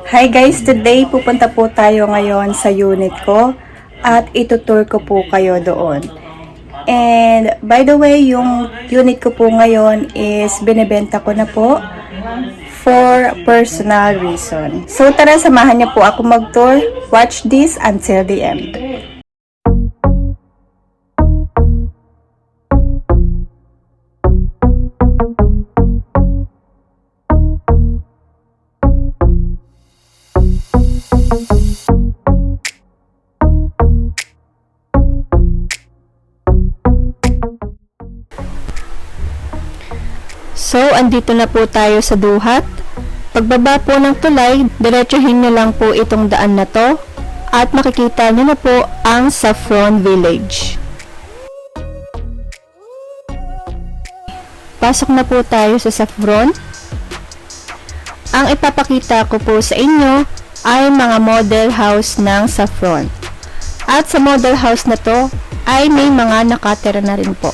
Hi guys, today pupunta po tayo ngayon sa unit ko at itutour ko po kayo doon. And by the way, yung unit ko po ngayon is binebenta ko na po for personal reason. So tara, samahan niyo po ako mag-tour. Watch this until the end. So, andito na po tayo sa duhat. Pagbaba po ng tulay, diretsuhin nyo lang po itong daan na to at makikita nyo na po ang Saffron Village. Pasok na po tayo sa Saffron. Ang ipapakita ko po sa inyo ay mga model house ng Saffron. At sa model house na to ay may mga nakatira na rin po.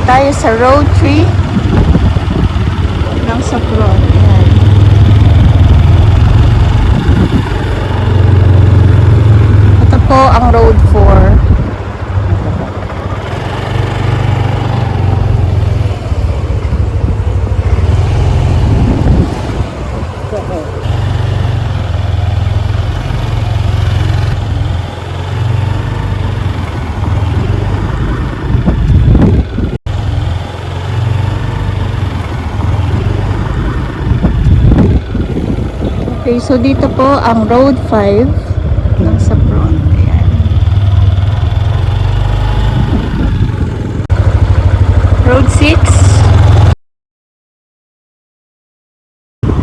Tayo sa road tree ng Saffron. Ayan. Ito po ang road 4. Okay, so dito po ang road 5 ng Saffron. Ayan. Road 6.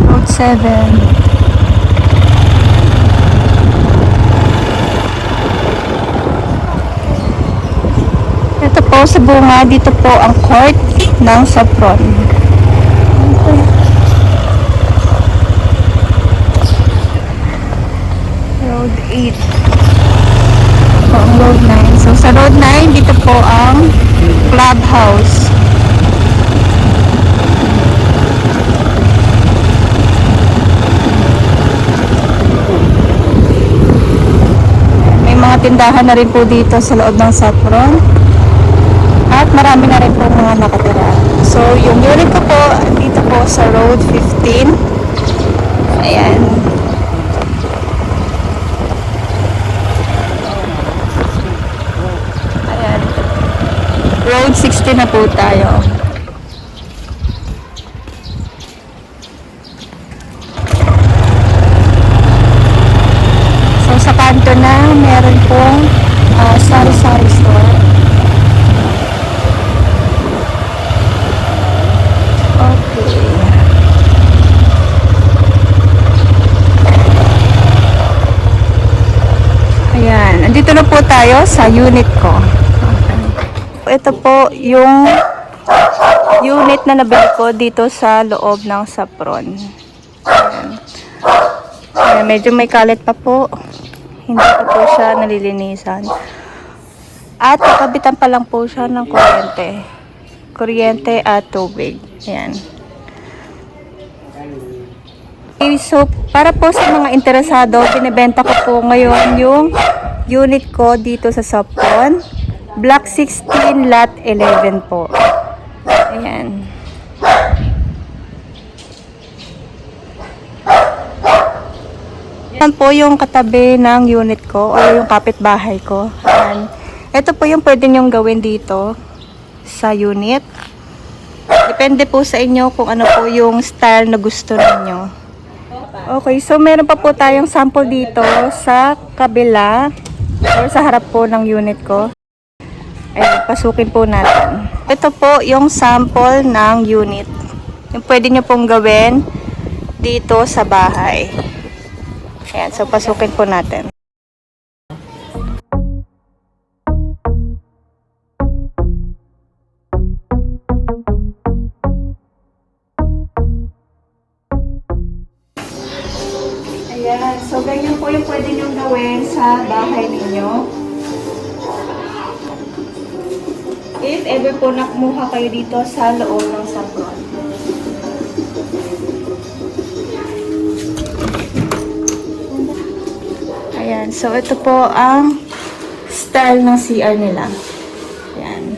Road 7. Ito po sa bunga, dito po ang court ng Saffron. Road 8. So, ang road 9. So, sa road 9, dito po ang clubhouse. May mga tindahan na rin po dito sa loob ng Saffron. At marami na rin po mga nakatira. So, yung unit ko po, dito po sa road 15. Ayan. Road 60 na po tayo. So sa kanto na meron pong sari-sari store. Okay. Ayan, andito na po tayo sa unit ko. Ito po yung unit na nabili ko dito sa loob ng Saffron. Ayan. Ayan, medyo may kalit pa po. Hindi pa po siya nalilinisan. At nakabitan pa lang po siya ng kuryente. Kuryente at tubig. Ayan. Okay, so para po sa mga interesado, binibenta ko po ngayon yung unit ko dito sa Saffron. Block 16, lot 11 po. Ayan. Yan po yung katabi ng unit ko o yung kapitbahay ko. Ayan. Ito po yung pwede nyong gawin dito sa unit. Depende po sa inyo kung ano po yung style na gusto ninyo. Okay, so meron pa po tayong sample dito sa kabila or sa harap po ng unit ko. Ayan, pasukin po natin. Ito po yung sample ng unit. Yung pwede nyo pong gawin dito sa bahay. Ayan, so pasukin po natin. yung pwede niyong gawin sa bahay ninyo. If ever po nakumuha kayo dito sa loob ng sabon. Ayan. So, ito po ang style ng CR nila. Ayan.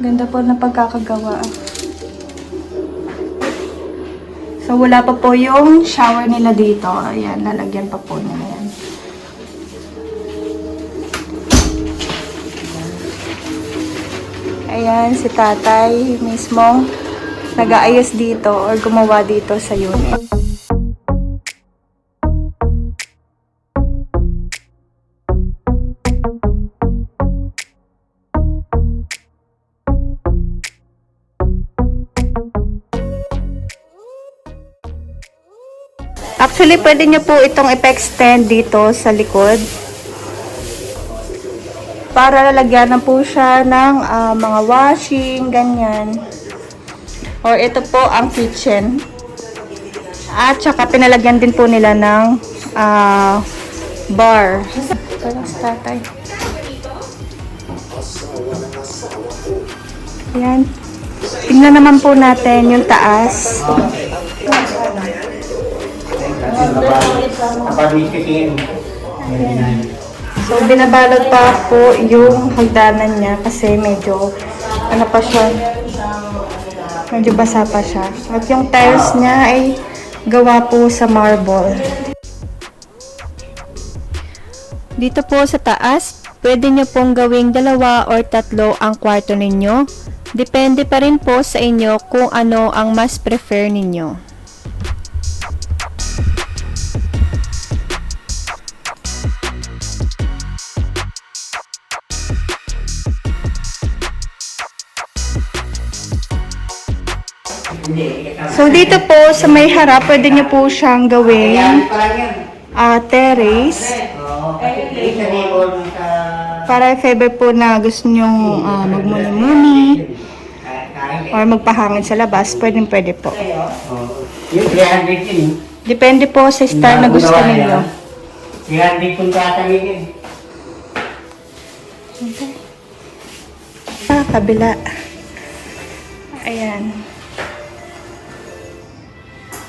Ganda po ng pagkakagawa. So, wala pa po yung shower nila dito. Ayan, lalagyan pa po nila yan. Ayan, si tatay mismo nag-aayos dito or gumawa dito sa unit. Actually, pwede nyo po itong ipa-extend dito sa likod. Para lalagyan na po siya ng mga washing, ganyan. Or ito po ang kitchen. At saka pinalagyan din po nila ng bar. Parang sa tatay. Ayan. Tingnan naman po natin yung taas. So, binabalot pa po yung hagdanan niya kasi medyo, ano pa siya, medyo basa pa siya. At yung tiles niya ay gawa po sa marble. Dito po sa taas, pwede nyo pong gawing 2 or 3 ang kwarto ninyo. Depende pa rin po sa inyo kung ano ang mas prefer ninyo. So, dito po sa may harap, pwede nyo po siyang gawing terrace. Para if ever po na gusto nyong magmuni-muni or magpahangin sa labas, pwede po. Depende po sa style na gusto ninyo. 300 kung tatagigin. Kabila. Ayan.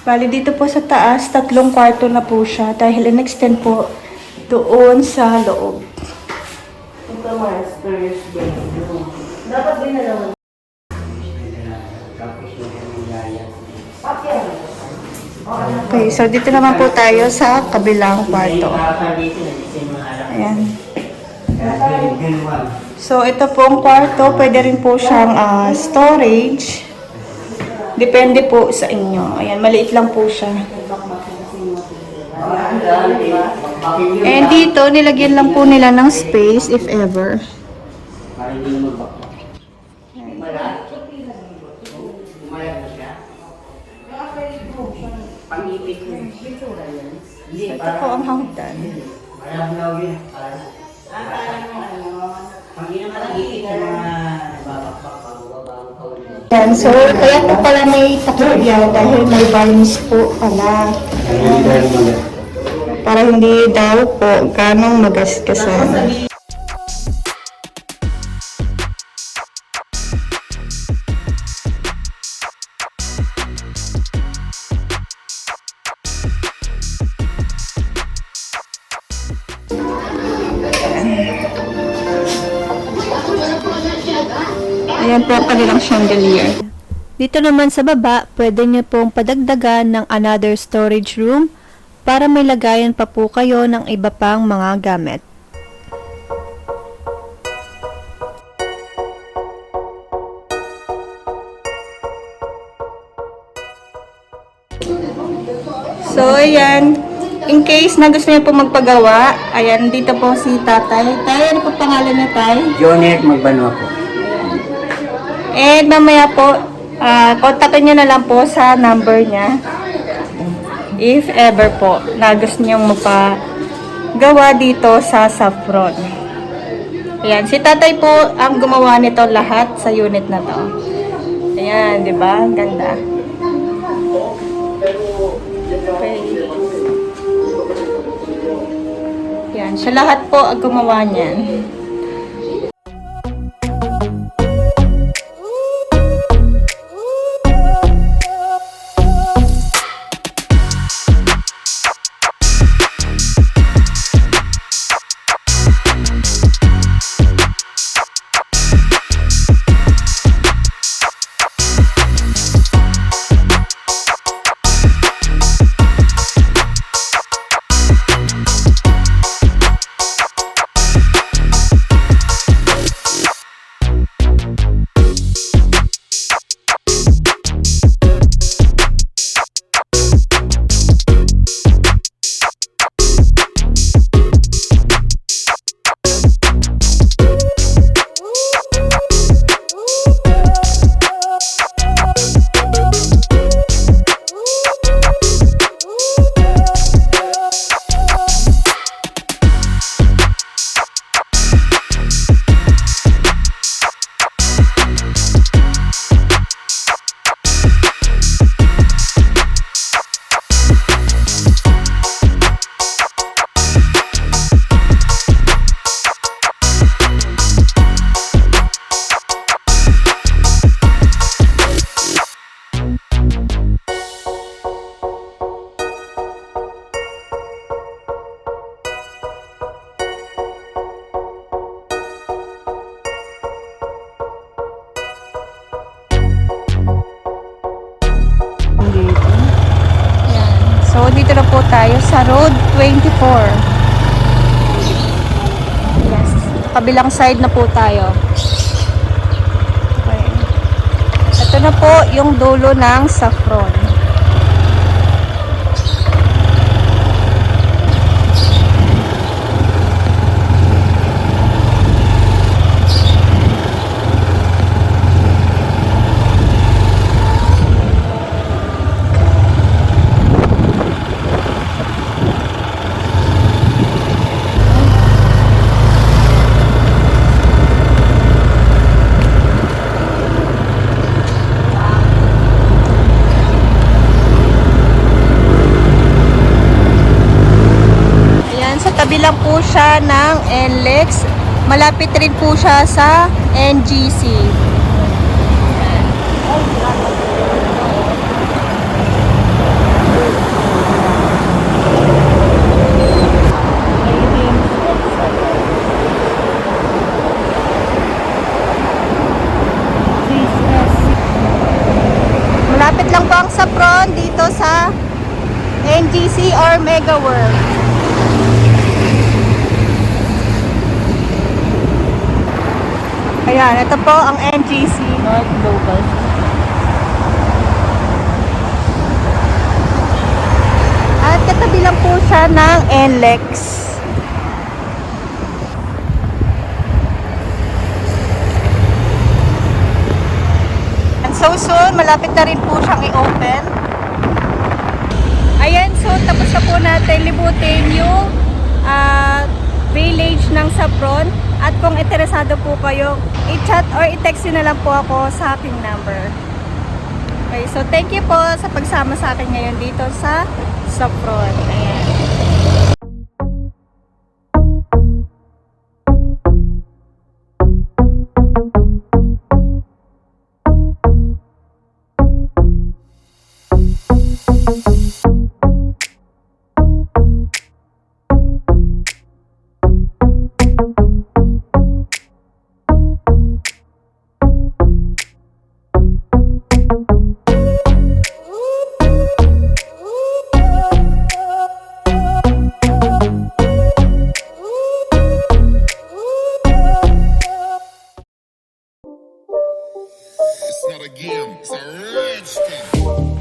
Bali, dito po sa taas, 3 kwarto na po siya dahil in-extend po doon sa loob. Ito master's bedroom. Dapat din na naman. Okay, so dito naman po tayo sa kabilang kwarto. Ayan. So, ito pong kwarto, pwede rin po siyang storage. Depende po sa inyo. Ayan, maliit lang po siya. And dito, nilagyan lang po nila ng space if ever. Ito po ang hagdan. Yan, so kaya po pala may takip yan dahil may varnish po pala. Para hindi daw po ganong magasgasan. Ayan po ang kanilang chandelier. Dito naman sa baba, pwede nyo pong padagdagan ng another storage room para may lagayan pa po kayo ng iba pang mga gamit. So, ayan. In case na gusto niyo po magpagawa, ayan, dito po si tatay. Tay, ano po pangalan niya, tay? Jonet Magbano ako. And mamaya po, kontakin nyo na lang po sa number niya. If ever po na gusto nyo magpagawa dito sa Saffron. Ayan, si tatay po ang gumawa nito lahat sa unit na to. Ayan, di ba? Ang ganda. Okay. Ayan, siya lahat po ang gumawa niyan. Ayan. So, dito na po tayo sa Road 24. Yes. Kabilang side na po tayo. Okay. Ito na po yung dulo ng saffron. Tabi lang po siya ng NLEX. Malapit rin po siya sa NGC. Malapit lang po ang Saffron dito sa NGC or Mega World. Ayan, ito po ang NGC. North Global. At katabi lang po siya ng NLEX. And so soon, malapit na rin po siyang i-open. Ayan, so tapos na po natin libutin yung village ng Saffron. At kung interesado po kayo, i-chat or i-text nyo na lang po ako sa aking number. Okay, so thank you po sa pagsama sa akin ngayon dito sa Saffron. Ayan. It's not a game, it's a rich thing.